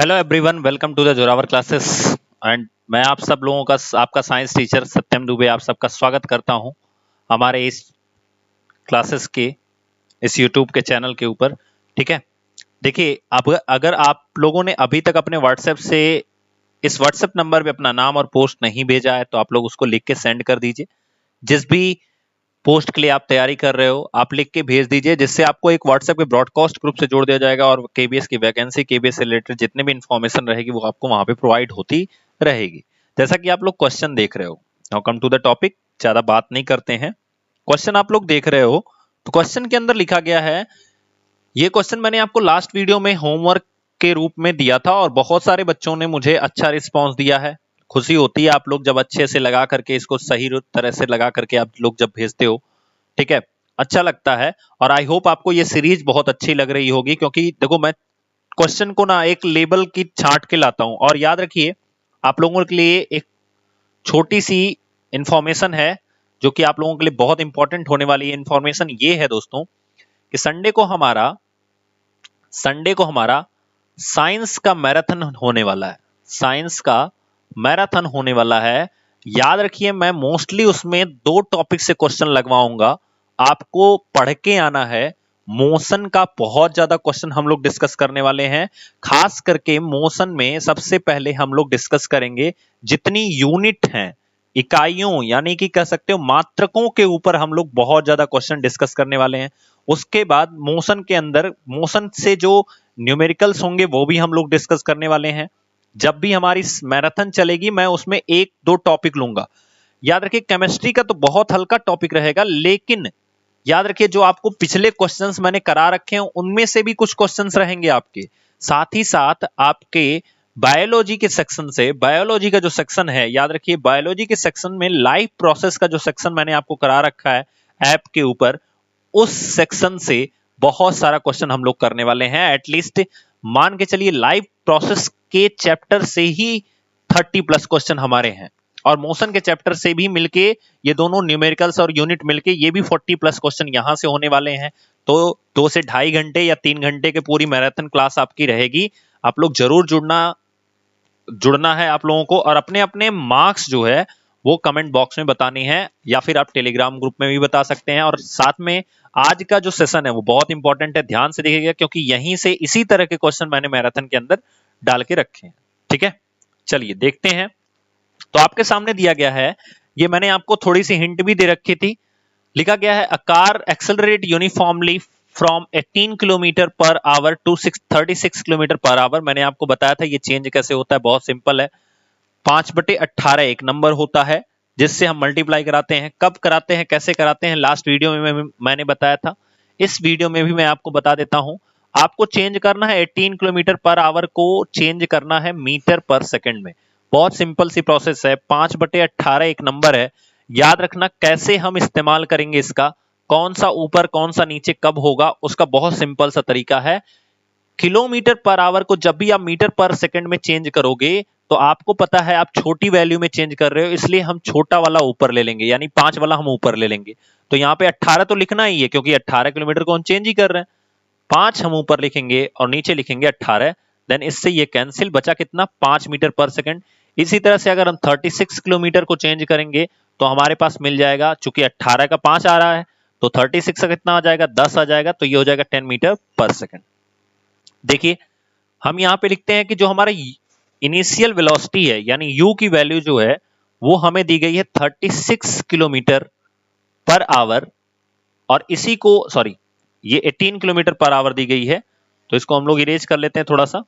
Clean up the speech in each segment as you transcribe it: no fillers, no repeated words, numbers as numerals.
Hello everyone, welcome to the Zorawar classes. And मैं आप सब लोगों का आपका साइंस टीचर सत्यम दुबे आप सबका स्वागत करता हूं हमारे इस क्लासेस के इस यूट्यूब के चैनल के ऊपर। ठीक है, देखिए, आप अगर आप लोगों ने अभी तक अपने व्हाट्सएप से इस व्हाट्सएप नंबर पे अपना नाम और पोस्ट नहीं भेजा है तो आप लोग उसको लिख के सेंड कर दीजिए। जिस भी पोस्ट के लिए आप तैयारी कर रहे हो आप लिख के भेज दीजिए, जिससे आपको एक व्हाट्सएप के ब्रॉडकास्ट ग्रुप से जोड़ दिया जाएगा और केबीएस की वैकेंसी, केबीएस से रिलेटेड जितने भी इंफॉर्मेशन रहेगी वो आपको वहां पे प्रोवाइड होती रहेगी। जैसा कि आप लोग क्वेश्चन देख रहे हो, now come to the topic. ज्यादा बात नहीं करते हैं, क्वेश्चन आप लोग देख रहे हो तो क्वेश्चन के अंदर लिखा गया है। ये क्वेश्चन मैंने आपको लास्ट वीडियो में होमवर्क के रूप में दिया था और बहुत सारे बच्चों ने मुझे अच्छा रिस्पॉन्स दिया है। खुशी होती है आप लोग जब अच्छे से लगा करके इसको सही तरह से लगा करके आप लोग जब भेजते हो। ठीक है, अच्छा लगता है और आई होप आपको ये सीरीज बहुत अच्छी लग रही होगी, क्योंकि देखो मैं क्वेश्चन को ना एक लेवल की छांट के लाता हूं। और याद रखिए, आप लोगों के लिए एक छोटी सी इंफॉर्मेशन है जो कि आप लोगों के लिए बहुत इंपॉर्टेंट होने वाली है। इंफॉर्मेशन ये है दोस्तों कि संडे को हमारा साइंस का मैराथन होने वाला है। साइंस का मैराथन होने वाला है। याद रखिए, मैं मोस्टली उसमें 2 टॉपिक से क्वेश्चन लगवाऊंगा। आपको पढ़ के आना है। मोशन का बहुत ज्यादा क्वेश्चन हम लोग डिस्कस करने वाले हैं। खास करके मोशन में सबसे पहले हम लोग डिस्कस करेंगे जितनी यूनिट हैं, इकाइयों यानी कि कह सकते हो मात्रकों के ऊपर हम लोग बहुत ज्यादा क्वेश्चन डिस्कस करने वाले हैं। उसके बाद मोशन के अंदर मोशन से जो न्यूमेरिकल्स होंगे वो भी हम लोग डिस्कस करने वाले हैं। जब भी हमारी मैराथन चलेगी मैं उसमें 1-2 टॉपिक लूंगा। याद रखिए, केमिस्ट्री का तो बहुत हल्का टॉपिक रहेगा, लेकिन याद रखिए जो आपको पिछले क्वेश्चंस मैंने करा रखे हैं उनमें से भी कुछ क्वेश्चंस रहेंगे आपके। साथ ही साथ आपके बायोलॉजी के सेक्शन से, बायोलॉजी का जो सेक्शन है, याद रखिए बायोलॉजी के सेक्शन में लाइफ प्रोसेस का जो सेक्शन मैंने आपको करा रखा है ऐप के ऊपर, उस सेक्शन से बहुत सारा क्वेश्चन हम लोग करने वाले हैं। एटलीस्ट मान के चलिए लाइव प्रोसेस के चैप्टर से ही 30+ क्वेश्चन हमारे हैं और मोशन के चैप्टर से भी मिलके ये दोनों न्यूमेरिकल्स और यूनिट मिलके ये भी 40+ क्वेश्चन यहां से होने वाले हैं। तो 2 से 2.5 घंटे या 3 घंटे के पूरी मैराथन क्लास आपकी रहेगी। आप लोग जरूर जुड़ना है आप लोगों को, और अपने अपने मार्क्स जो है वो कमेंट बॉक्स में बतानी है या फिर आप टेलीग्राम ग्रुप में भी बता सकते हैं। और साथ में आज का जो सेशन है वो बहुत इंपॉर्टेंट है, ध्यान से देखिएगा, क्योंकि यहीं से इसी तरह के क्वेश्चन मैंने मैराथन के अंदर डाल के रखे हैं। ठीक है, चलिए देखते हैं। तो आपके सामने दिया गया है, ये मैंने आपको थोड़ी सी हिंट भी दे रखी थी। लिखा गया है, a car accelerate uniformly from 18 kilometre per hour to 36 kilometre per hour. मैंने आपको बताया था ये चेंज कैसे होता है, बहुत सिंपल है। 5/18 एक नंबर होता है जिससे हम मल्टीप्लाई कराते हैं। कब कराते हैं, कैसे कराते हैं, लास्ट वीडियो में मैंने बताया था। इस वीडियो में भी मैं आपको बता देता हूं। आपको चेंज करना है 18 किलोमीटर पर आवर को चेंज करना है मीटर पर सेकंड में। बहुत सिंपल सी प्रोसेस है। 5/18 एक नंबर है। याद रखना कैसे हम इस्तेमाल करेंगे इसका, कौन सा ऊपर कौन सा नीचे कब होगा, उसका बहुत सिंपल सा तरीका है। किलोमीटर पर आवर को जब भी आप मीटर पर सेकंड में चेंज करोगे तो आपको पता है आप छोटी वैल्यू में चेंज कर रहे हो, इसलिए हम छोटा वाला ऊपर ले लेंगे, यानी 5 वाला हम ऊपर ले लेंगे। तो यहाँ पे 18 तो लिखना ही है क्योंकि 18 किलोमीटर को हम चेंज ही कर रहे हैं। 5 हम ऊपर लिखेंगे और नीचे लिखेंगे 18। देन इससे ये कैंसिल, बचा कितना, 5 मीटर पर सेकंड। इसी तरह से अगर हम 36 किलोमीटर को चेंज करेंगे तो हमारे पास मिल जाएगा, चूंकि 18 का 5 आ रहा है तो 36 का कितना आ जाएगा, 10 आ जाएगा, तो ये हो जाएगा 10 मीटर पर सेकंड। देखिए, हम यहां पे लिखते हैं कि जो हमारा इनिशियल वेलोसिटी है यानी u की वैल्यू जो है वो हमें दी गई है 36 किलोमीटर पर आवर, और इसी को सॉरी ये 18 किलोमीटर पर आवर दी गई है। तो इसको हम लोग इरेज कर लेते हैं थोड़ा सा,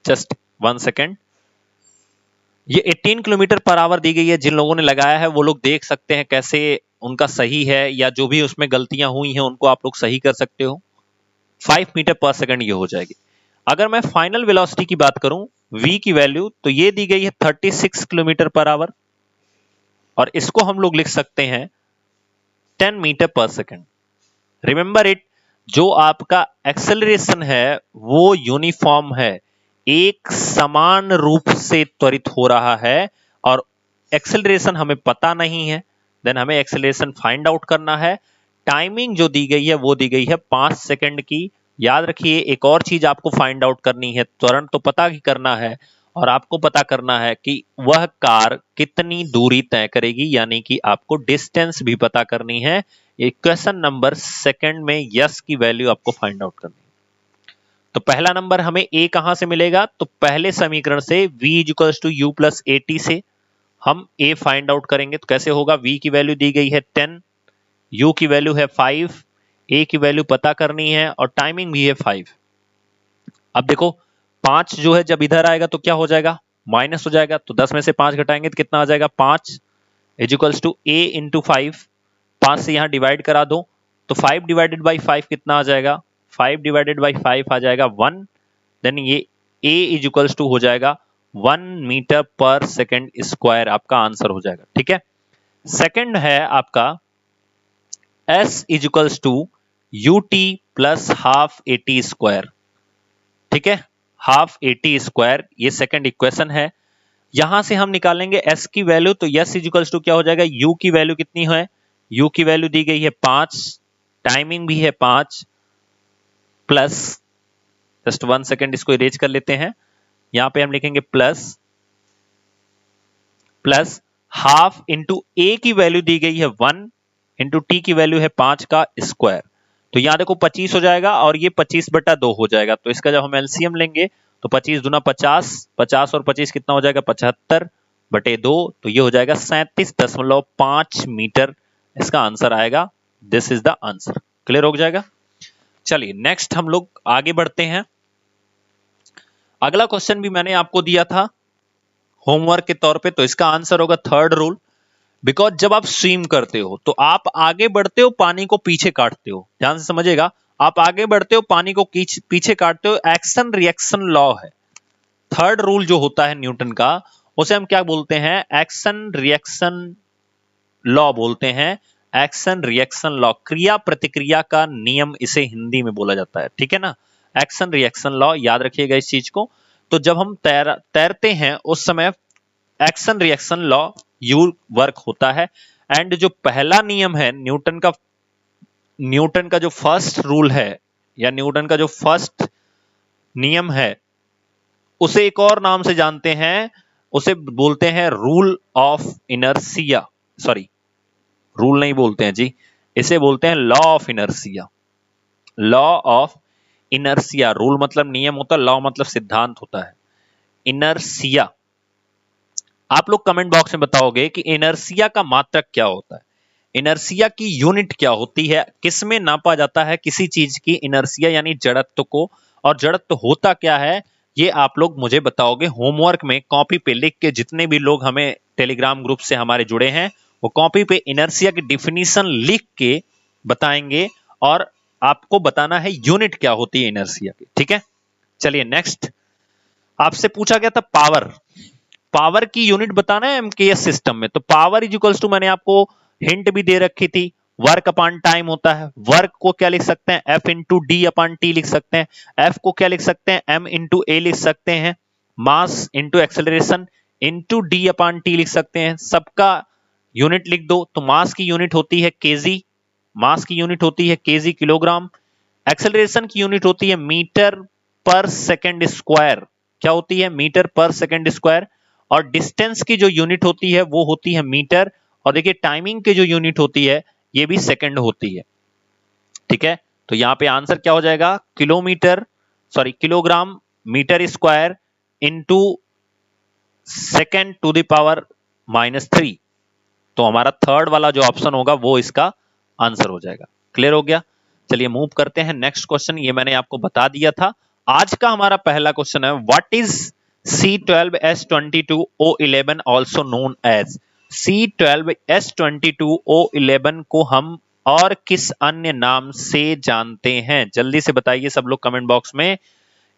जस्ट 1 सेकेंड। ये 18 किलोमीटर पर आवर दी गई है। जिन लोगों ने लगाया है वो लोग देख सकते हैं कैसे उनका सही है, या जो भी उसमें गलतियां हुई हैं उनको आप लोग सही कर सकते हो। 5 मीटर पर सेकंड ये हो जाएगी। अगर मैं फाइनल वेलोसिटी की बात करूं, v की वैल्यू, तो ये दी गई है 36 किलोमीटर पर आवर, और इसको हम लोग लिख सकते हैं 10 मीटर पर सेकंड। रिमेंबर इट, जो आपका एक्सेलरेशन है वो यूनिफॉर्म है, एक समान रूप से त्वरित हो रहा है, और एक्सेलरेशन हमें पता नहीं है। देन हमें एक्सेलरेशन फाइंड आउट करना है। टाइमिंग जो दी गई है वो दी गई है 5 सेकंड की, याद रखिए एक और चीज आपको फाइंड आउट करनी है, त्वरण तो पता ही करना है और आपको पता करना है कि वह कार कितनी दूरी तय करेगी, यानी कि आपको डिस्टेंस भी पता करनी है। इक्वेशन नंबर सेकंड में यस की वैल्यू आपको फाइंड आउट करनी है। तो पहला नंबर हमें ए कहां से मिलेगा, तो पहले समीकरण से v equals to u plus a t से हम ए फाइंड आउट करेंगे। तो कैसे होगा, v की वैल्यू दी गई है 10, u की वैल्यू है 5, a की वैल्यू पता करनी है और टाइमिंग भी है 5। अब देखो 5 जो है जब इधर आएगा तो क्या हो जाएगा, माइनस हो जाएगा, तो 10 में से 5 घटाएंगे तो कितना आ जाएगा 5 इक्वल्स टू a इंटू 5, 5 से यहां डिवाइड करा दो तो 5 डिवाइडेड बाई 5 कितना आ जाएगा, 5 डिवाइडेड बाई 5 आ जाएगा 1, देन ये a इक्वल्स टू हो जाएगा 1 मीटर पर सेकेंड स्क्वायर, आपका आंसर हो जाएगा। ठीक है, सेकंड है आपका s equals to u t plus half a t square. ठीक है, हाफ ए टी स्क्वायर, ये सेकंड इक्वेशन है। यहां से हम निकालेंगे s की वैल्यू, तो s इक्वल्स टू क्या हो जाएगा, u की वैल्यू कितनी है, u की वैल्यू दी गई है 5, टाइमिंग भी है 5, प्लस जस्ट 1 सेकेंड इसको इरेज कर लेते हैं, यहां पे हम लिखेंगे प्लस हाफ इंटू ए की वैल्यू दी गई है 1 इंटू टी की वैल्यू है 5 का स्क्वायर। तो यहां देखो 25 हो जाएगा और ये 25/2 हो जाएगा, तो इसका जब हम एलसीएम लेंगे तो 25 दूना 50, 50 और 25 कितना हो जाएगा 75/2, तो ये हो जाएगा 37.5 मीटर, इसका आंसर आएगा। This is the answer. Clear हो जाएगा। चलिए नेक्स्ट हम लोग आगे बढ़ते हैं। अगला क्वेश्चन भी मैंने आपको दिया था होमवर्क के तौर पे, तो इसका आंसर होगा थर्ड रूल। बिकॉज जब आप स्विम करते हो तो आप आगे बढ़ते हो, पानी को पीछे काटते हो, ध्यान से समझिएगा, आप आगे बढ़ते हो, पानी को पीछे काटते हो, एक्शन रिएक्शन लॉ है। थर्ड रूल जो होता है न्यूटन का, उसे हम क्या बोलते हैं, एक्शन रिएक्शन लॉ बोलते हैं। एक्शन रिएक्शन लॉ, क्रिया प्रतिक्रिया का नियम इसे हिंदी में बोला जाता है। ठीक है ना, एक्शन रिएक्शन लॉ, याद रखिएगा इस चीज को। तो जब हम तैरते हैं उस समय action reaction law you work होता है। एंड जो पहला नियम है न्यूटन का जो फर्स्ट रूल है या न्यूटन का जो फर्स्ट नियम है, उसे एक और नाम से जानते हैं, उसे बोलते हैं rule of inertia. Sorry, rule नहीं बोलते हैं जी, इसे बोलते हैं law of inertia. Law of inertia, rule मतलब नियम होता है, लॉ मतलब सिद्धांत होता है। इनर्सिया, आप लोग कमेंट बॉक्स में बताओगे कि इनर्सिया का मात्रक क्या होता है, इनर्सिया की यूनिट क्या होती है, किसमें नापा जाता है किसी चीज की इनर्सिया यानी जड़त्व को, और जड़त्व होता क्या है, ये आप लोग मुझे बताओगे होमवर्क में कॉपी पे लिख के। जितने भी लोग हमें टेलीग्राम ग्रुप से हमारे जुड़े हैं वो कॉपी पे इनर्सिया की डिफिनीशन लिख के बताएंगे और आपको बताना है यूनिट क्या होती है इनर्सिया की। ठीक है, चलिए नेक्स्ट, आपसे पूछा गया था पावर की यूनिट बताना है एमकेएस सिस्टम में। तो पावर इज इक्वल्स टू, मैंने आपको हिंट भी दे रखी थी, वर्क अपॉन टाइम होता है। वर्क को क्या लिख सकते हैं, F into D upon T लिख सकते हैं। एफ को क्या लिख सकते हैं, एम इंटू ए लिख सकते हैं। Mass into acceleration into D upon T लिख सकते हैं। सबका यूनिट लिख दो, तो मास की यूनिट होती है केजी, मास की यूनिट होती है केजी किलोग्राम। एक्सेलरेशन की यूनिट होती है मीटर पर सेकेंड स्क्वायर, क्या होती है, मीटर पर सेकेंड स्क्वायर। और डिस्टेंस की जो यूनिट होती है वो होती है मीटर। और देखिए टाइमिंग की जो यूनिट होती है ये भी सेकंड होती है। ठीक है, तो यहां पे आंसर क्या हो जाएगा, kilogram metre square into second to the power -3। तो हमारा थर्ड वाला जो ऑप्शन होगा वो इसका आंसर हो जाएगा। क्लियर हो गया। चलिए मूव करते हैं नेक्स्ट क्वेश्चन, ये मैंने आपको बता दिया था। आज का हमारा पहला क्वेश्चन है, what is C12S22O11 also known as। C12S22O11 को हम और किस अन्य नाम से जानते हैं, जल्दी से बताइए सब लोग कमेंट बॉक्स में,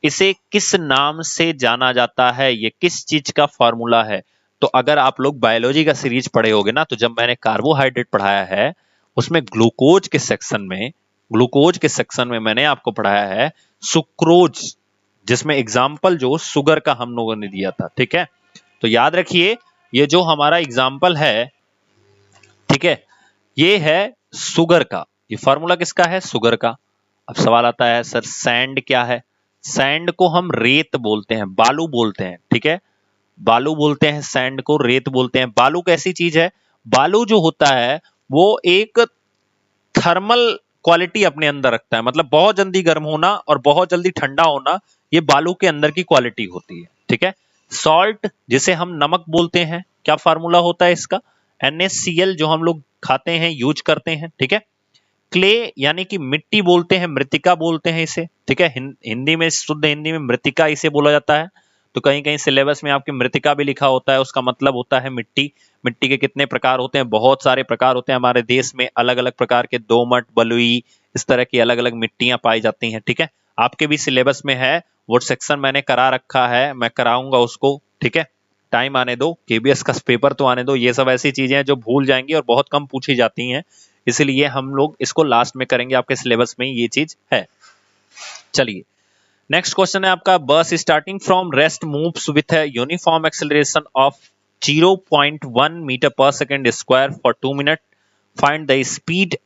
इसे किस नाम से जाना जाता है, ये किस चीज का फॉर्मूला है। तो अगर आप लोग बायोलॉजी का सीरीज पढ़े होगे ना, तो जब मैंने कार्बोहाइड्रेट पढ़ाया है उसमें ग्लूकोज के सेक्शन में मैंने आपको पढ़ाया है सुक्रोज, जिसमें एग्जाम्पल जो शुगर का हम लोगों ने दिया था। ठीक है, तो याद रखिए ये जो हमारा एग्जाम्पल है, ठीक है, ये है शुगर का, ये फॉर्मूला किसका है, शुगर का। अब सवाल आता है सर सैंड क्या है? सैंड को हम रेत बोलते हैं, बालू बोलते हैं, ठीक है, बालू बोलते हैं, सैंड को रेत बोलते हैं। बालू कैसी चीज है? बालू जो होता है वो एक थर्मल क्वालिटी अपने अंदर रखता है, मतलब बहुत जल्दी गर्म होना और बहुत जल्दी ठंडा होना, ये बालू के अंदर की क्वालिटी होती है, ठीक है। सॉल्ट जिसे हम नमक बोलते हैं, क्या फार्मूला होता है इसका? NaCl, जो हम लोग खाते हैं, यूज करते हैं, ठीक है। क्ले यानी कि मिट्टी बोलते हैं, मृतिका बोलते हैं इसे, ठीक है। हिंदी में, शुद्ध हिंदी में मृतिका इसे बोला जाता है। तो कहीं कहीं सिलेबस में आपके मृतिका भी लिखा होता है, उसका मतलब होता है मिट्टी। मिट्टी के कितने प्रकार होते हैं? बहुत सारे प्रकार होते हैं हमारे देश में, अलग अलग प्रकार के, दोमट, बलुई, इस तरह की अलग अलग मिट्टियां पाई जाती हैं, ठीक है। आपके भी सिलेबस में है, वो सेक्शन मैंने करा रखा है, मैं कराऊंगा उसको, ठीक है। टाइम आने दो, KBS का पेपर तो आने दो। ये सब ऐसी चीजें हैं जो भूल जाएंगी और बहुत कम पूछी जाती हैं, इसलिए हम लोग इसको लास्ट में करेंगे, आपके सिलेबस में ये चीज है। चलिए नेक्स्ट क्वेश्चन है आपका, bus starting from rest moves with a uniform acceleration of 0.1 metre per second square for 2 minute, find the speed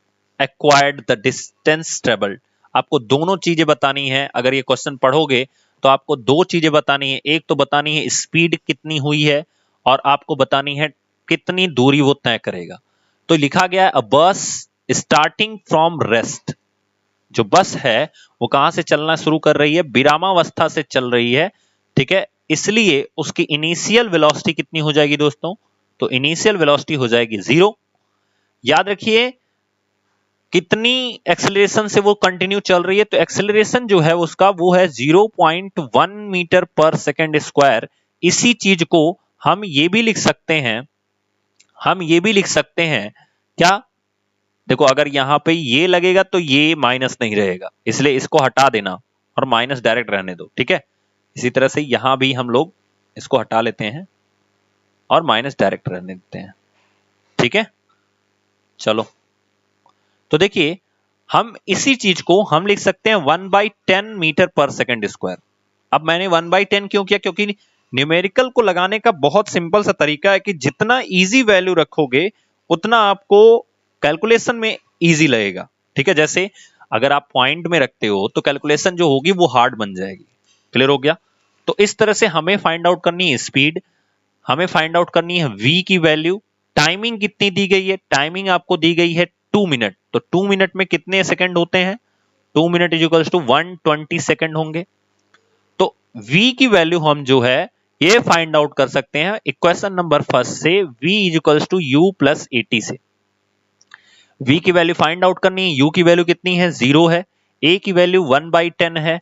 acquired, the distance travelled. आपको दोनों चीजें बतानी है, अगर ये क्वेश्चन पढ़ोगे तो आपको दो चीजें बतानी है। एक तो बतानी है स्पीड कितनी हुई है, और आपको बतानी है कितनी दूरी वो तय करेगा। तो लिखा गया है अ बस स्टार्टिंग फ्रॉम रेस्ट, जो बस है वो कहां से चलना शुरू कर रही है? विरामावस्था से चल रही है, ठीक है। इसलिए उसकी इनिशियल वेलोसिटी कितनी हो जाएगी दोस्तों? तो इनिशियल वेलोसिटी हो जाएगी 0। याद रखिए कितनी एक्सेलरेशन से वो कंटिन्यू चल रही है, तो एक्सेलरेशन जो है उसका वो है 0.1 मीटर पर सेकेंड स्क्वायर। इसी चीज को हम ये भी लिख सकते हैं, हम ये भी लिख सकते हैं क्या? देखो अगर यहां पे ये लगेगा तो ये माइनस नहीं रहेगा, इसलिए इसको हटा देना और माइनस डायरेक्ट रहने दो, ठीक है। इसी तरह से यहां भी हम लोग इसको हटा लेते हैं और माइनस डायरेक्ट रहने देते हैं, ठीक है। चलो तो देखिए हम इसी चीज को हम लिख सकते हैं 1/10 मीटर पर सेकेंड स्क्वायर। अब मैंने 1/10 क्यों किया? क्योंकि न्यूमेरिकल को लगाने का बहुत सिंपल सा तरीका है कि जितना इजी वैल्यू रखोगे उतना आपको कैलकुलेशन में इजी लगेगा, ठीक है। जैसे अगर आप पॉइंट में रखते हो तो कैलकुलेशन जो होगी वो हार्ड बन जाएगी। क्लियर हो गया? तो इस तरह से हमें फाइंड आउट करनी है स्पीड, हमें फाइंड आउट करनी है v की वैल्यू, टाइमिंग कितनी दी गई है? टाइमिंग आपको दी गई है 2 मिनट, तो 2 मिनट में कितने सेकंड होते हैं? 2 minute is equals to 120 second होंगे। तो v की वैल्यू हम जो है ये फाइंड आउट कर सकते हैं इक्वेशन नंबर फर्स्ट से, v is equals to u plus 80 से। v की वैल्यू फाइंड आउट करनी है, u की वैल्यू कितनी है? 0 है, a की वैल्यू 1/10 है,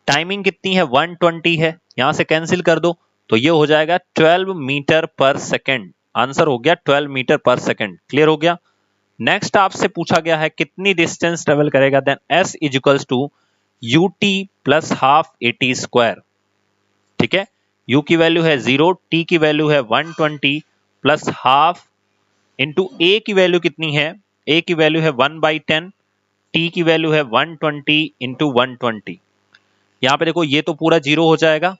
टाइमिंग कितनी है? 120 है, यहां से कैंसिल कर दो तो ये हो जाएगा 12 मीटर पर सेकेंड। आंसर हो गया 12 मीटर पर सेकेंड। क्लियर हो गया? नेक्स्ट आपसे पूछा गया है कितनी डिस्टेंस ट्रेवल करेगा, then s is equals to ut plus half 80 square, ठीक है। u की वैल्यू है 0, t की वैल्यू है 120 प्लस हाफ इंटू a की वैल्यू कितनी है? a की वैल्यू है 1/10, t की वैल्यू है 120 इंटू 120। यहां पे देखो ये तो पूरा 0 हो जाएगा,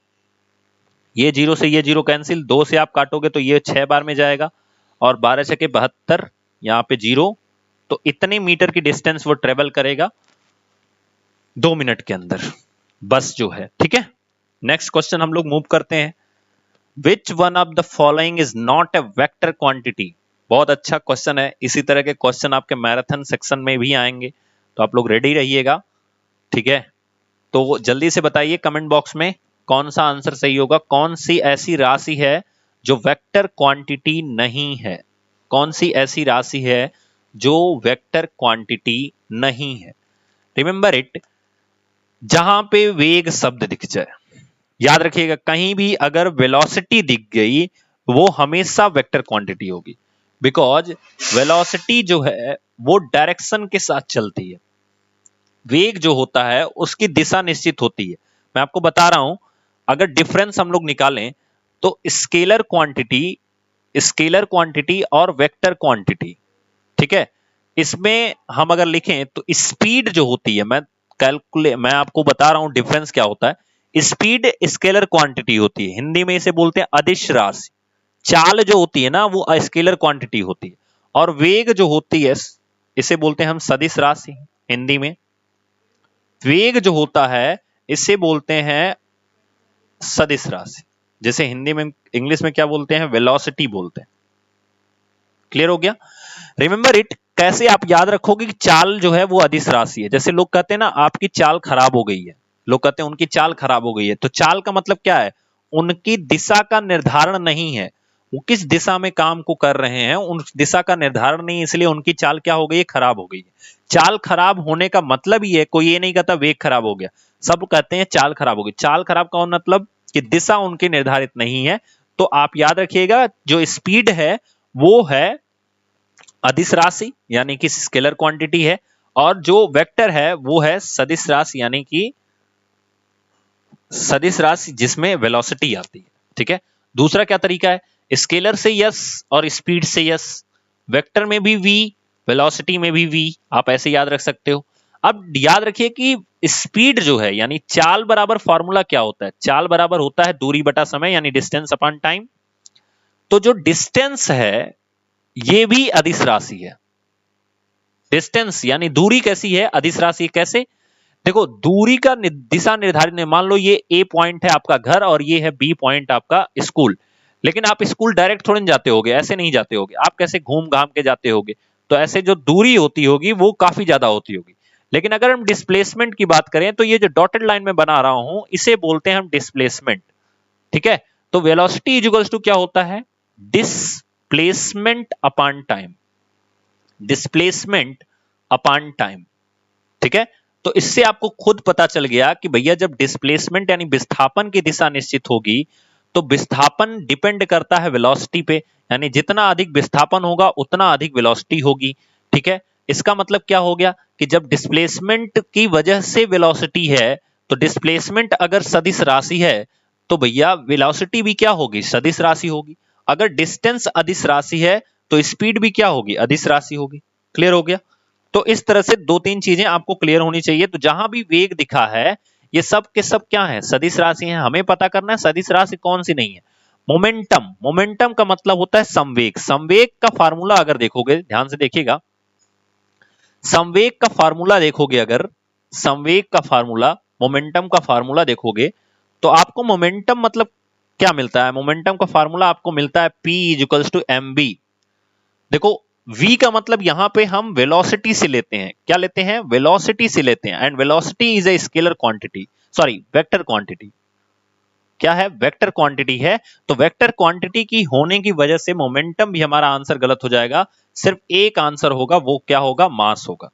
ये 0 से ये 0 कैंसिल, 2 से आप काटोगे तो ये 6 बार में जाएगा, और 12 छके 72, यहाँ पे 0। तो इतने मीटर की डिस्टेंस वो ट्रेवल करेगा 2 मिनट के अंदर, बस जो है, ठीक है। नेक्स्ट क्वेश्चन हम लोग मूव करते हैं, which one of the following is not a vector quantity. बहुत अच्छा क्वेश्चन है, इसी तरह के क्वेश्चन आपके मैराथन सेक्शन में भी आएंगे, तो आप लोग रेडी रहिएगा, ठीक है। तो जल्दी से बताइए कमेंट बॉक्स में कौन सा आंसर सही होगा, कौन सी ऐसी राशि है जो वेक्टर क्वांटिटी नहीं है, कौन सी ऐसी राशि है जो वेक्टर क्वांटिटी नहीं है। रिमेंबर इट, जहां पे वेग शब्द दिख जाए, याद रखिएगा कहीं भी अगर वेलोसिटी दिख गई वो हमेशा वेक्टर क्वांटिटी होगी, बिकॉज वेलोसिटी जो है वो डायरेक्शन के साथ चलती है, वेग जो होता है उसकी दिशा निश्चित होती है। मैं आपको बता रहा हूं, अगर डिफरेंस हम लोग निकालें तो स्केलर क्वांटिटी और वेक्टर क्वांटिटी, ठीक है। इसमें हम अगर लिखें तो स्पीड जो होती है, मैं आपको बता रहा हूं डिफरेंस क्या होता है। स्पीड स्केलर क्वांटिटी होती है, हिंदी में इसे बोलते हैं अदिश राशि। चाल जो होती है ना वो स्केलर क्वांटिटी होती है, और वेग जो होती है इसे बोलते हैं हम सदिश राशि हिंदी में। वेग जो होता है इसे बोलते हैं सदिश राशि, जैसे हिंदी में इंग्लिश में क्या बोलते हैं, वेलोसिटी बोलते हैं। क्लियर हो गया? रिमेंबर इट, कैसे आप याद रखोगे कि चाल जो है वो अदिश राशि है। जैसे लोग कहते हैं ना आपकी चाल खराब हो गई है, लोग कहते हैं उनकी चाल खराब हो गई है, तो चाल का मतलब क्या है, उनकी दिशा का निर्धारण नहीं है, वो किस दिशा में काम को कर रहे हैं उन दिशा का निर्धारण नहीं, इसलिए उनकी चाल क्या हो गई है, खराब हो गई है। चाल खराब होने का मतलब ही है, कोई ये नहीं कहता वेग खराब हो गया, सब कहते हैं चाल खराब हो गई। चाल खराब का मतलब कि दिशा उनकी निर्धारित नहीं है। तो आप याद रखिएगा जो स्पीड है वो है अदिश राशि यानी कि स्केलर क्वांटिटी है, और जो वेक्टर है वो है सदिश राशि यानी कि सदिश राशि जिसमें वेलोसिटी आती है। ठीक है, दूसरा क्या तरीका है, स्केलर से यस और स्पीड से यस, वेक्टर में भी वी, वेलोसिटी में भी वी, आप ऐसे याद रख सकते हो। अब याद रखिए कि स्पीड जो है यानी चाल बराबर फॉर्मूला क्या होता है, चाल बराबर होता है दूरी बटा समय यानी डिस्टेंस अपॉन टाइम। तो जो डिस्टेंस है ये भी अदिश राशि है, डिस्टेंस यानी दूरी कैसी है, अदिश राशि कैसे, देखो दूरी का दिशा निर्धारित नहीं, मान लो ये ए पॉइंट है आपका घर और ये है बी पॉइंट आपका स्कूल, लेकिन आप स्कूल डायरेक्ट थोड़े जाते होगे, ऐसे नहीं जाते होगे, आप कैसे घूम घाम के जाते होगे, तो ऐसे जो दूरी होती होगी वो काफी ज्यादा होती होगी। लेकिन अगर हम डिस्प्लेसमेंट की बात करें तो ये जो डॉटेड लाइन में बना रहा हूं इसे बोलते हैं हम डिस्प्लेसमेंट। ठीक है, तो वेलोसिटी इज इक्वल्स टू क्या होता है, displacement upon time, displacement upon time. ठीक है, तो इससे आपको खुद पता चल गया कि भैया जब डिस्प्लेसमेंट यानी विस्थापन की दिशा निश्चित होगी तो विस्थापन डिपेंड करता है वेलोसिटी पे, यानी जितना अधिक विस्थापन होगा उतना अधिक वेलोसिटी होगी। ठीक है, इसका मतलब क्या हो गया कि जब डिस्प्लेसमेंट की वजह से वेलोसिटी है तो डिस्प्लेसमेंट अगर सदिश राशि है तो भैया वेलोसिटी भी क्या होगी, सदिश राशि होगी। अगर डिस्टेंस अदिश राशि है तो स्पीड भी क्या होगी, अदिश राशि होगी। क्लियर हो गया? तो इस तरह से दो तीन चीजें आपको क्लियर होनी चाहिए। तो जहां भी वेग दिखा है ये सब के सब क्या है, सदिश राशि है। हमें पता करना है सदिश राशि कौन सी नहीं है। मोमेंटम, मोमेंटम का मतलब होता है संवेग, संवेग का फार्मूला अगर देखोगे, ध्यान से देखिएगा, संवेग का फार्मूला देखोगे, अगर संवेग का फार्मूला मोमेंटम का फार्मूला देखोगे तो आपको मोमेंटम मतलब क्या मिलता है, मोमेंटम का फार्मूला आपको मिलता है P इक्वल्स टू mv। देखो v का मतलब यहां पे हम वेलोसिटी से लेते हैं, क्या लेते हैं, वेलोसिटी से लेते हैं, and velocity is a scalar quantity, sorry vector quantity, क्या है, वेक्टर क्वांटिटी है। तो वेक्टर क्वांटिटी की होने की वजह से मोमेंटम भी हमारा आंसर गलत हो जाएगा, सिर्फ एक आंसर होगा, वो क्या होगा, मास होगा।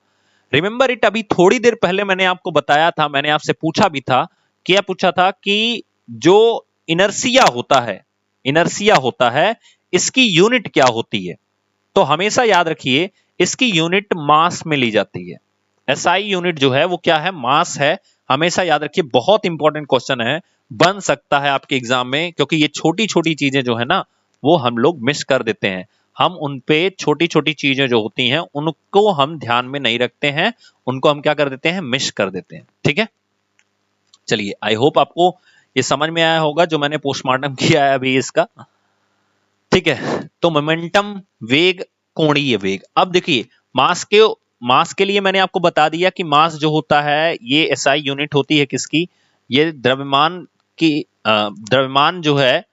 रिमेंबर इट, अभी थोड़ी देर पहले मैंने आपको बताया था, मैंने आपसे पूछा भी था, क्या पूछा था कि जो इनर्सिया होता है, इनर्सिया होता है इसकी यूनिट क्या होती है। तो हमेशा याद रखिए इसकी यूनिट मास में ली जाती है, एसआई यूनिट जो है वो क्या है, मास है। हमेशा याद रखिए, बहुत इंपॉर्टेंट क्वेश्चन है, बन सकता है आपके एग्जाम में, क्योंकि ये छोटी छोटी चीजें जो है ना वो हम लोग मिस कर देते हैं, हम उन पे छोटी छोटी चीजें जो होती हैं उनको हम ध्यान में नहीं रखते हैं, उनको हम क्या कर देते हैं, मिस कर देते हैं। ठीक है, चलिए आई होप आपको ये समझ में आया होगा जो मैंने पोस्टमार्टम किया है अभी इसका। ठीक है, तो मोमेंटम, वेग, कोणीय वेग। अब देखिए मास के लिए मैंने आपको बता दिया कि मास जो होता है ये एसआई यूनिट होती है किसकी, ये द्रव्यमान की, द्रव्यमान जो है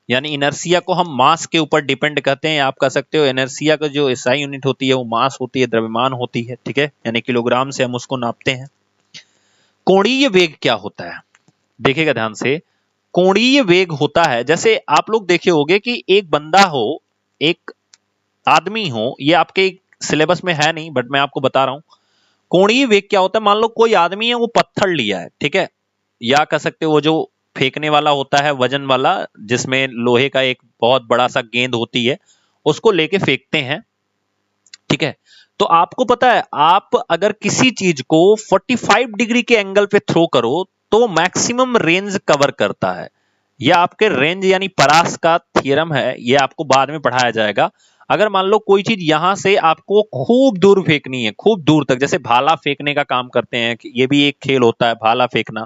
यानी इनर्सिया को हम मास के ऊपर डिपेंड करते हैं, आप कह सकते हो इनर्सिया का जो एसआई यूनिट होती है वो मास होती है, द्रव्यमान होती है। ठीक है, यानी किलोग्राम से हम उसको नापते हैं। कोणीय वेग क्या होता है, देखिएगा ध्यान से, कोणीय वेग होता है, जैसे आप लोग देखे होंगे कि एक बंदा हो, एक आदमी हो, ये आपके सिलेबस में है नहीं बट मैं आपको बता रहा हूं, कोणीय वेग क्या होता है, मान लो कोई आदमी है वो पत्थर लिया है, ठीक है, या कह सकते हो वो जो फेंकने वाला होता है वजन वाला, जिसमें लोहे का एक बहुत बड़ा सा गेंद होती है, उसको लेके फेंकते हैं। ठीक है, तो आपको पता है आप अगर किसी चीज को 45 डिग्री के एंगल पे थ्रो करो तो मैक्सिमम रेंज कवर करता है। यह आपके रेंज यानी परास का थ्योरम है, यह आपको बाद में पढ़ाया जाएगा। अगर मान लो कोई चीज यहां से आपको खूब दूर फेंकनी है, खूब दूर तक, जैसे भाला फेंकने का काम करते हैं, ये भी एक खेल होता है भाला फेंकना,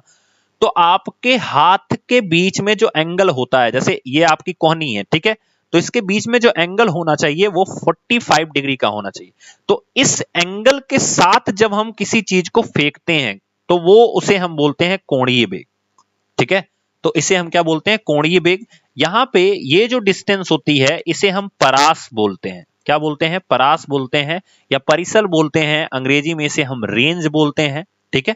तो आपके हाथ के बीच में जो एंगल होता है, जैसे ये आपकी कोहनी है, ठीक है, तो इसके बीच में जो एंगल होना चाहिए वो 45 डिग्री का होना चाहिए। तो इस एंगल के साथ जब हम किसी चीज को फेंकते हैं, तो वो उसे हम बोलते हैं कोणीय वेग। ठीक है, तो इसे हम क्या बोलते हैं, कोणीय वेग। यहां पे ये जो डिस्टेंस होती है इसे हम परास बोलते हैं। क्या बोलते हैं, परास बोलते हैं या परिसल बोलते हैं, अंग्रेजी में इसे हम रेंज बोलते हैं। ठीक है,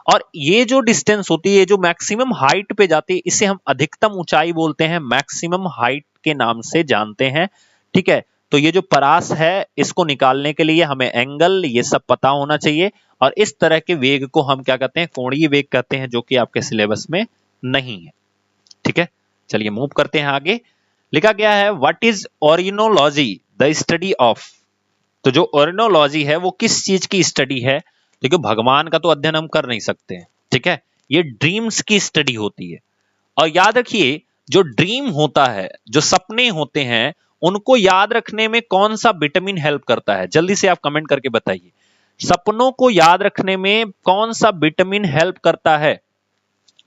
और ये जो डिस्टेंस होती है, जो मैक्सिमम हाइट पे जाती है, इसे हम अधिकतम ऊंचाई बोलते हैं, मैक्सिमम हाइट के नाम से जानते हैं। ठीक है, तो ये जो परास है इसको निकालने के लिए हमें एंगल ये सब पता होना चाहिए, और इस तरह के वेग को हम क्या कहते हैं, कोणीय वेग कहते हैं, जो कि आपके सिलेबस में नहीं है। ठीक है, चलिए मूव करते हैं आगे। लिखा गया है what is orinology, the study of. तो जो ओरिनोलॉजी है वो किस चीज की स्टडी है। देखो भगवान का तो अध्ययन हम कर नहीं सकते हैं, ठीक है, ये ड्रीम्स की स्टडी होती है। और याद रखिए जो ड्रीम होता है, जो सपने होते हैं, उनको याद रखने में कौन सा विटामिन हेल्प करता है, जल्दी से आप कमेंट करके बताइए। सपनों को याद रखने में कौन सा विटामिन हेल्प करता है,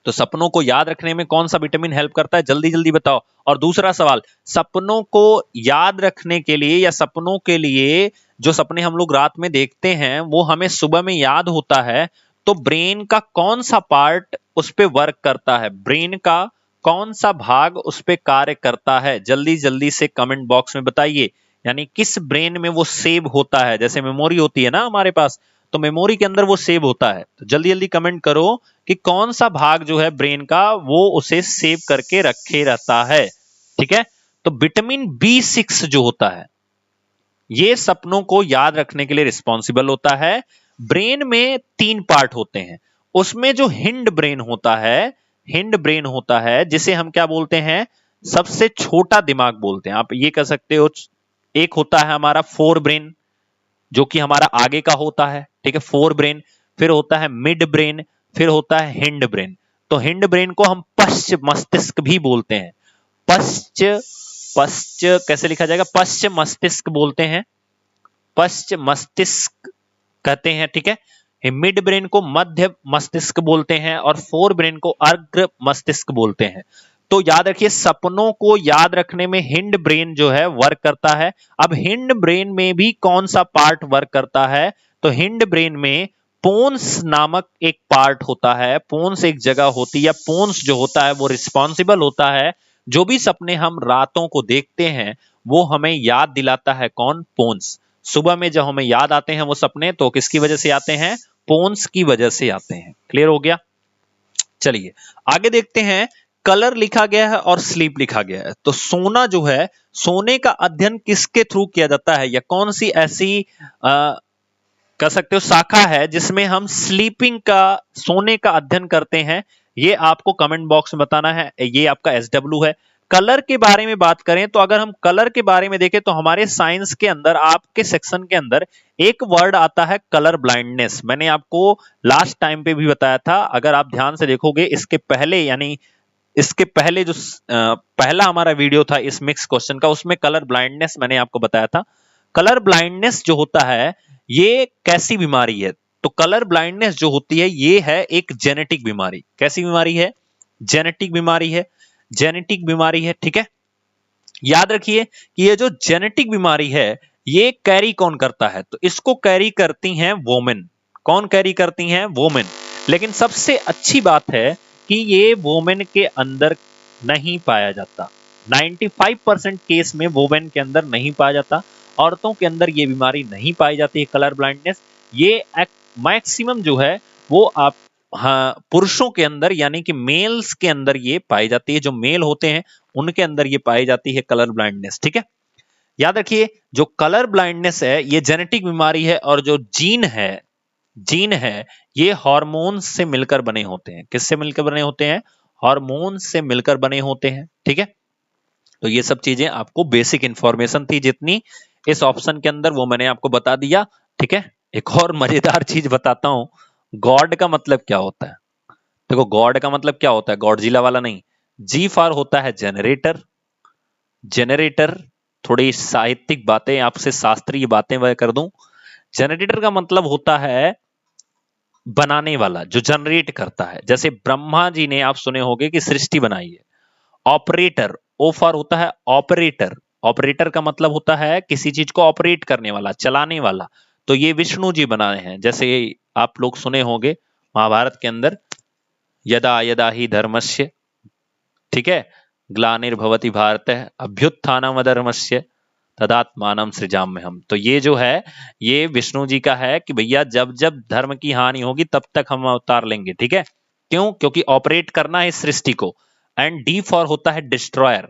तो सपनों को याद रखने में कौन सा विटामिन हेल्प करता है, जल्दी जल्दी बताओ। और दूसरा सवाल, सपनों को याद रखने के लिए या सपनों के लिए, जो सपने हम लोग रात में देखते हैं वो हमें सुबह में याद होता है, तो ब्रेन का कौन सा पार्ट उस पे वर्क करता है, ब्रेन का कौन सा भाग उस पे कार्य करता है, जल्दी जल्दी से कमेंट बॉक्स में बताइए। यानी किस ब्रेन में वो सेव होता है, जैसे मेमोरी होती है ना हमारे पास, तो मेमोरी के अंदर वो सेव होता है। तो जल्दी जल्दी कमेंट करो कि कौन सा भाग जो है ब्रेन का वो उसे सेव करके रखे रहता है। ठीक है, तो विटामिन B6 जो होता है ये सपनों को याद रखने के लिए रिस्पॉन्सिबल होता है। ब्रेन में 3 पार्ट होते हैं, उसमें जो हिंड ब्रेन होता है, हिंड ब्रेन होता है जिसे हम क्या बोलते हैं, सबसे छोटा दिमाग बोलते हैं। आप ये कह सकते हो, एक होता है हमारा फोर ब्रेन जो कि हमारा आगे का होता है, ठीक है, फोर ब्रेन, फिर होता है मिड ब्रेन, फिर होता है हिंड ब्रेन। तो हिंड ब्रेन को हम पश्च मस्तिष्क भी बोलते हैं। पश्च पश्च कैसे लिखा जाएगा, पश्च मस्तिष्क बोलते हैं, पश्च मस्तिष्क कहते हैं। ठीक है, मिड ब्रेन को मध्य मस्तिष्क बोलते हैं और फोर ब्रेन को अग्र मस्तिष्क बोलते हैं। तो याद रखिए सपनों को याद रखने में हिंड ब्रेन जो है वर्क करता है। अब हिंड ब्रेन में भी कौन सा पार्ट वर्क करता है, तो हिंड ब्रेन में पोन्स नामक एक पार्ट होता है, पोन्स एक जगह होती है, या पोन्स जो होता है वो रिस्पॉन्सिबल होता है, जो भी सपने हम रातों को देखते हैं वो हमें याद दिलाता है, कौन, पोन्स। सुबह में जब हमें याद आते हैं वो सपने, तो किसकी वजह से आते हैं, पोन्स की वजह से आते हैं। क्लियर हो गया, चलिए आगे देखते हैं। कलर लिखा गया है और स्लीप लिखा गया है। तो सोना जो है, सोने का अध्ययन किसके थ्रू किया जाता है, या कौन सी ऐसी कह सकते हो शाखा है जिसमें हम स्लीपिंग का, सोने का अध्ययन करते हैं, ये आपको कमेंट बॉक्स में बताना है। ये आपका SW है। कलर के बारे में बात करें तो अगर हम कलर के बारे में देखें तो हमारे साइंस के अंदर, आपके सेक्शन के अंदर एक वर्ड आता है कलर ब्लाइंडनेस। मैंने आपको लास्ट टाइम पे भी बताया था, अगर आप ध्यान से देखोगे इसके पहले, यानी इसके पहले जो पहला हमारा वीडियो था इस मिक्स क्वेश्चन का, उसमें कलर ब्लाइंडनेस मैंने आपको बताया था। कलर ब्लाइंडनेस जो होता है ये कैसी बीमारी है, तो कलर ब्लाइंडनेस जो होती है ये है एक जेनेटिक बीमारी। कैसी बीमारी है, जेनेटिक बीमारी है, जेनेटिक बीमारी है। ठीक है, याद रखिए कि ये जो जेनेटिक बीमारी है ये कैरी कौन करता है, तो इसको कैरी करती हैं वोमेन। कौन कैरी करती हैं, वोमेन। लेकिन सबसे अच्छी बात है कि ये वोमेन के अंदर नहीं पाया जाता, 95% केस में वोमेन के अंदर नहीं पाया जाता, औरतों के अंदर ये बीमारी नहीं पाई जाती है कलर ब्लाइंडनेस। ये मैक्सिमम जो है वो आप, हाँ, पुरुषों के अंदर यानी कि मेल्स के अंदर ये पाई जाती है, जो मेल होते हैं उनके अंदर ये पाई जाती है कलर ब्लाइंडनेस। ठीक है, याद रखिए जो कलर ब्लाइंडनेस है ये जेनेटिक बीमारी है, और जो जीन है, जीन है ये हार्मोन्स से मिलकर बने होते हैं। किससे मिलकर बने होते हैं, हार्मोन्स से मिलकर बने होते हैं। ठीक है, तो ये सब चीजें आपको बेसिक इंफॉर्मेशन थी जितनी इस ऑप्शन के अंदर, वो मैंने आपको बता दिया। ठीक है, एक और मजेदार चीज बताता हूं, गॉड का मतलब क्या होता है। देखो गॉड का मतलब क्या होता है, गॉडजिला वाला नहीं, जी फॉर होता है जनरेटर। जनरेटर, थोड़ी साहित्यिक बातें आपसे, शास्त्रीय बातें वह कर दूं। जनरेटर का मतलब होता है बनाने वाला, जो जनरेट करता है। जैसे ब्रह्मा जी ने, आप सुने होंगे कि सृष्टि बनाई है। ऑपरेटर, ओ फॉर होता है ऑपरेटर। ऑपरेटर का मतलब होता है किसी चीज को ऑपरेट करने वाला, चलाने वाला। तो ये विष्णु जी बनाए हैं। जैसे आप लोग सुने होंगे महाभारत के अंदर यदा यदा ही धर्मस्य, ठीक है, ग्लानिर्भवति भारत अभ्युत्थानम अधर्मस्य तदात्मानं सृजाम्यहम्। तो ये जो है ये विष्णु जी का है कि भैया जब जब धर्म की हानि होगी तब तक हम अवतार लेंगे, ठीक है। क्यों? क्योंकि ऑपरेट करना है इस सृष्टि को। एंड डी फॉर होता है डिस्ट्रॉयर।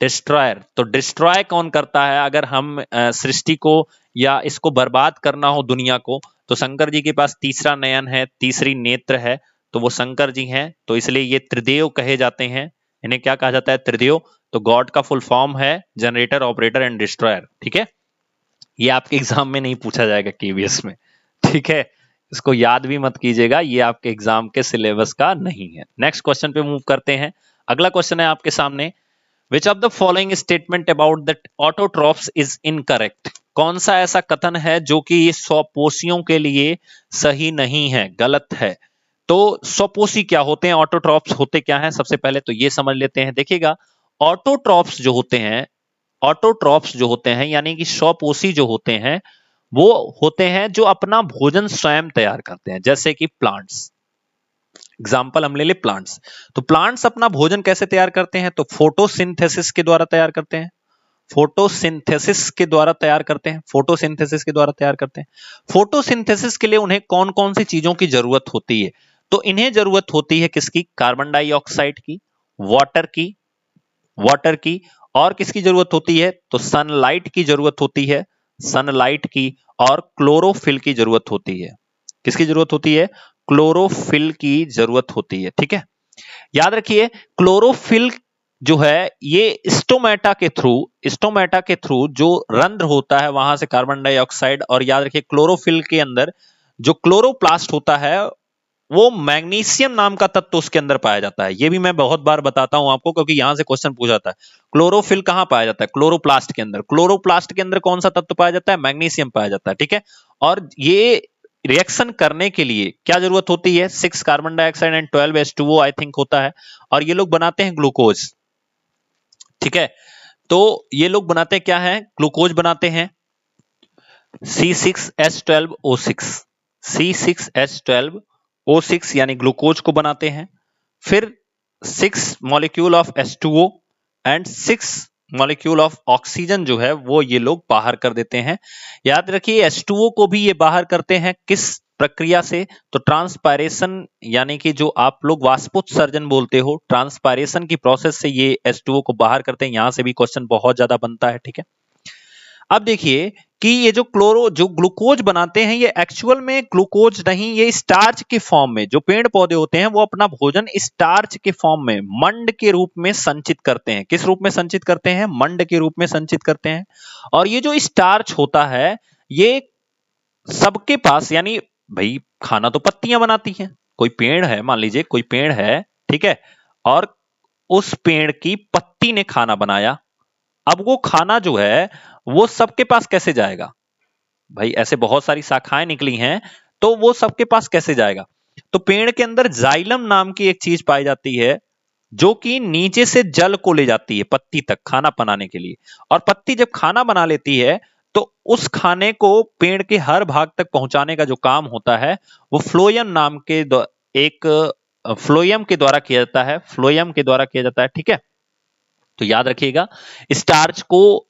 डिस्ट्रॉयर तो डिस्ट्रॉय कौन करता है? अगर हम सृष्टि को या इसको बर्बाद करना हो दुनिया को, तो शंकर जी के पास तीसरा नयन है, तीसरी नेत्र है, तो वो शंकर जी हैं। तो इसलिए ये त्रिदेव कहे जाते हैं। इन्हें क्या कहा जाता है? त्रिदेव। तो गॉड का फुल फॉर्म है जनरेटर, ऑपरेटर एंड डिस्ट्रॉयर, ठीक है। ये आपके एग्जाम में नहीं पूछा जाएगा केवीएस में, ठीक है। इसको याद भी मत कीजिएगा, ये आपके एग्जाम के सिलेबस का नहीं है। नेक्स्ट क्वेश्चन पे मूव करते हैं। अगला क्वेश्चन है आपके सामने, Which of the following statement about the autotrophs is incorrect? कौन सा ऐसा कथन है जो कि ये स्वपोषियों के लिए सही नहीं है, गलत है? तो स्वपोषी क्या होते हैं, ऑटोट्रॉप्स होते क्या हैं? सबसे पहले तो ये समझ लेते हैं। देखिएगा, ऑटोट्रॉप्स जो होते हैं, ऑटोट्रॉप्स जो होते हैं यानी कि स्वपोषी जो होते हैं, वो होते हैं जो अपना भोजन स्वयं तैयार करते हैं, जैसे कि प्लांट्स। एग्जाम्पल हम ले ले प्लांट्स। तो प्लांट्स अपना भोजन कैसे तैयार करते हैं? तो फोटोसिंथेसिस के द्वारा तैयार करते हैं। फोटोसिंथेसिस के द्वारा तैयार करते हैं। फोटोसिंथेसिस के द्वारा तैयार करते हैं। फोटोसिंथेसिस के लिए उन्हें कौन कौन सी चीजों की जरूरत होती है? तो इन्हें जरूरत होती है किसकी? कार्बन डाइऑक्साइड की, वाटर की, वाटर की, और किसकी जरूरत होती है? तो सनलाइट की जरूरत होती है, सनलाइट की, और क्लोरोफिल की जरूरत होती है। किसकी जरूरत होती है? क्लोरोफिल की जरूरत होती है, ठीक है। याद रखिए, क्लोरोफिल जो है ये स्टोमेटा के थ्रू जो रंध्र होता है वहां से कार्बन डाइऑक्साइड, और याद रखिए क्लोरोफिल के अंदर जो क्लोरोप्लास्ट होता है वो मैग्नीशियम नाम का तत्व उसके अंदर पाया जाता है। ये भी मैं बहुत बार बताता हूं आपको, क्योंकि यहां से क्वेश्चन पूछा जाता है। क्लोरोफिल कहां पाया जाता है? क्लोरोप्लास्ट के अंदर। क्लोरोप्लास्ट के अंदर कौन सा तत्व पाया जाता है? मैग्नीशियम पाया जाता है, ठीक है। और ये रिएक्शन करने के लिए क्या जरूरत होती है? 6 carbon dioxide and 12 H2O I think होता है, और ये लोग बनाते हैं ग्लूकोज, ठीक है। तो ये लोग बनाते हैं क्या है? ग्लूकोज बनाते हैं, C6H12O6, C6H12O6 यानी ग्लूकोज को बनाते हैं। फिर 6 molecule of H2O and 6 molecule of oxygen जो है वो ये लोग बाहर कर देते हैं। याद रखिए H2O को भी ये बाहर करते हैं किस प्रक्रिया से? तो ट्रांसपायरेशन, यानी कि जो आप लोग वाष्पोत्सर्जन बोलते हो, ट्रांसपायरेशन की प्रोसेस से ये H2O को बाहर करते हैं। यहां से भी क्वेश्चन बहुत ज्यादा बनता है, ठीक है। अब देखिए कि ये जो ग्लूकोज बनाते हैं, ये एक्चुअल में ग्लूकोज नहीं, ये स्टार्च के फॉर्म में, जो पेड़ पौधे होते हैं वो अपना भोजन स्टार्च के फॉर्म में, मंड के रूप में संचित करते हैं। किस रूप में संचित करते हैं? मंड के रूप में संचित करते हैं। और ये जो स्टार्च होता है ये सबके पास, यानी भाई खाना तो पत्तियां बनाती हैं। कोई पेड़ है, मान लीजिए कोई पेड़ है, ठीक है, और उस पेड़ की पत्ती ने खाना बनाया। अब वो खाना जो है वो सबके पास कैसे जाएगा? भाई ऐसे बहुत सारी शाखाएं निकली हैं, तो वो सबके पास कैसे जाएगा? तो पेड़ के अंदर जाइलम नाम की एक चीज पाई जाती है, जो कि नीचे से जल को ले जाती है पत्ती तक खाना बनाने के लिए। और पत्ती जब खाना बना लेती है तो उस खाने को पेड़ के हर भाग तक पहुंचाने का जो काम होता है वो फ्लोएम नाम के एक फ्लोएम के द्वारा किया जाता है, फ्लोएम के द्वारा किया जाता है, ठीक है। तो याद रखिएगा, स्टार्च को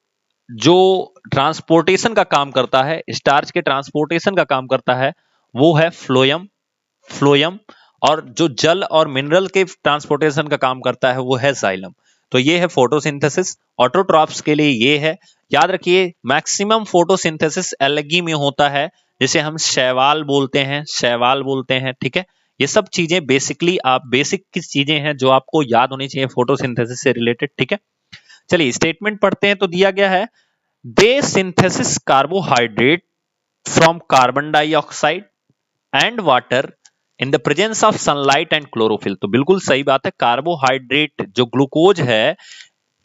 जो ट्रांसपोर्टेशन का काम करता है, स्टार्च के ट्रांसपोर्टेशन का काम करता है वो है फ्लोएम, फ्लोएम। और जो जल और मिनरल के ट्रांसपोर्टेशन का काम करता है वो है जाइलम। तो ये है फोटोसिंथेसिस। ऑटोट्रॉप्स के लिए ये है। याद रखिए, मैक्सिमम फोटोसिंथेसिस एल्गी में होता है, जिसे हम शैवाल बोलते हैं, शैवाल बोलते हैं, ठीक है। ये सब चीजें बेसिकली बेसिक किस चीजें हैं जो आपको याद होनी चाहिए फोटोसिंथेसिस से रिलेटेड, ठीक है। चलिए स्टेटमेंट पढ़ते हैं। तो दिया गया है, they synthesis carbohydrate from carbon dioxide and water in the presence of sunlight and chlorophyll. तो बिल्कुल सही बात है। कार्बोहाइड्रेट जो ग्लूकोज है,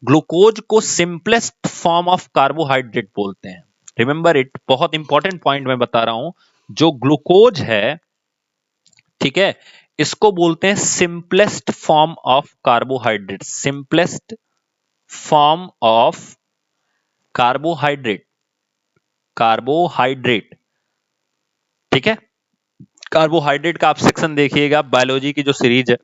ग्लूकोज को सिंपलेस्ट फॉर्म ऑफ कार्बोहाइड्रेट बोलते हैं। रिमेंबर इट, बहुत इंपॉर्टेंट पॉइंट मैं बता रहा हूं। जो ग्लूकोज है, ठीक है, इसको बोलते हैं simplest form of carbohydrate, simplest form of carbohydrate, carbohydrate, ठीक है। कार्बोहाइड्रेट का आप सेक्शन देखिएगा, बायोलॉजी की जो सीरीज है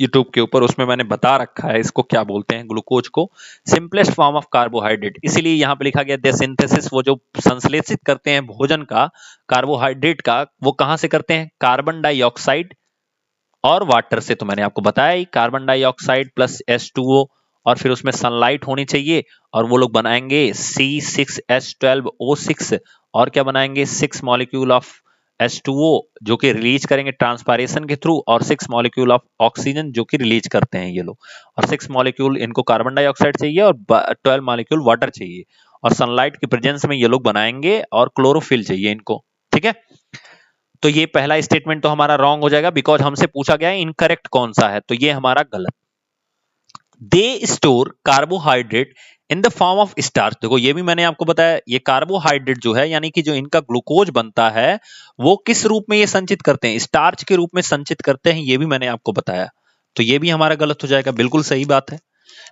यूट्यूब के ऊपर, उसमें मैंने बता रखा है इसको क्या बोलते हैं, ग्लूकोज को सिंपलेस्ट फॉर्म ऑफ कार्बोहाइड्रेट। इसीलिए यहाँ पे लिखा गया द सिंथेसिस, वो जो संश्लेषित करते हैं भोजन का, कार्बोहाइड्रेट का, वो कहां से करते हैं, कार्बन डाइऑक्साइड और वाटर से। तो मैंने आपको बताया ही, कार्बन डाइऑक्साइड प्लस H2O, और फिर उसमें सनलाइट होनी चाहिए, और वो लोग बनाएंगे C6H12O6, और क्या बनाएंगे, 6 मॉलिक्यूल ऑफ H2O जो कि रिलीज करेंगे ट्रांसपायरेशन के थ्रू, और 6 मॉलिक्यूल ऑफ ऑक्सीजन जो कि रिलीज करते हैं ये लोग, और 6 मॉलिक्यूल इनको कार्बन डाइऑक्साइड चाहिए, और 12 मॉलिक्यूल वाटर चाहिए, और सनलाइट की प्रेजेंस में ये लोग बनाएंगे, और क्लोरोफिल चाहिए इनको। ठीक है, तो ये पहला स्टेटमेंट तो हमारा रॉन्ग हो जाएगा, बिकॉज हमसे पूछा गया है इनकरेक्ट कौन सा है, तो ये हमारा गलत। They store carbohydrate in the form of starch. देखो ये भी मैंने आपको बताया, ये कार्बोहाइड्रेट जो है, यानी कि जो इनका ग्लूकोज बनता है, वो किस रूप में ये संचित करते हैं, स्टार्च के रूप में संचित करते हैं, ये भी मैंने आपको बताया। तो ये भी हमारा गलत हो जाएगा, बिल्कुल सही बात है।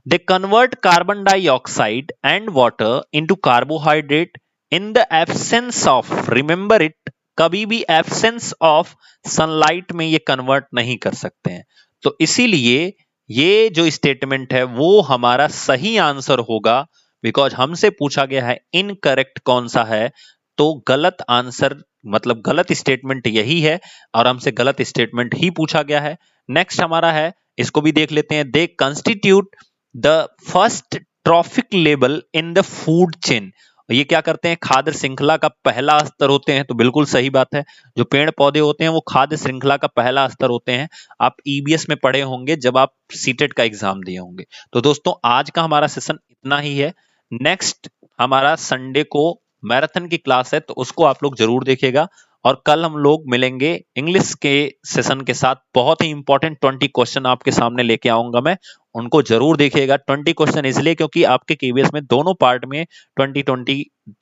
They convert carbon dioxide and water into carbohydrate in the absence of, remember it, कभी भी एब्सेंस ऑफ सनलाइट में ये कन्वर्ट नहीं कर सकते हैं। तो इसीलिए ये जो स्टेटमेंट है वो हमारा सही आंसर होगा, बिकॉज हमसे पूछा गया है इनकरेक्ट कौन सा है, तो गलत आंसर मतलब गलत स्टेटमेंट यही है, और हमसे गलत स्टेटमेंट ही पूछा गया है। नेक्स्ट हमारा है, इसको भी देख लेते हैं। दे constitute the first trophic level in the food chain. ये क्या करते हैं, खाद्य श्रृंखला का पहला स्तर होते हैं। तो बिल्कुल सही बात है, जो पेड़ पौधे होते हैं वो खाद्य श्रृंखला का पहला स्तर होते हैं। आप ईबीएस में पढ़े होंगे जब आप सीटेट का एग्जाम दिए होंगे। तो दोस्तों आज का हमारा सेशन इतना ही है। नेक्स्ट हमारा संडे को मैराथन की क्लास है, तो उसको आप लोग जरूर देखिएगा, और कल हम लोग मिलेंगे इंग्लिश के सेशन के साथ। बहुत ही इंपॉर्टेंट 20 क्वेश्चन आपके सामने लेके आऊंगा मैं, उनको जरूर देखिएगा। 20 क्वेश्चन इसलिए क्योंकि आपके केवीएस में दोनों पार्ट में 20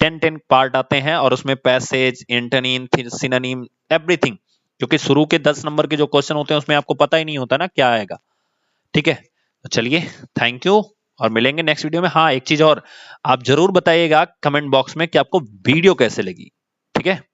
10 पार्ट आते हैं, और उसमें पैसेज, एंटोनिम, सिनोनिम, एवरीथिंग, क्योंकि शुरू के 10 नंबर के जो क्वेश्चन होते हैं उसमें आपको पता ही नहीं होता ना क्या आएगा। ठीक है, तो चलिए, थैंक यू, और मिलेंगे नेक्स्ट वीडियो में। हाँ, एक चीज और, आप जरूर बताइएगा कमेंट बॉक्स में कि आपको वीडियो कैसे लगी। ठीक है।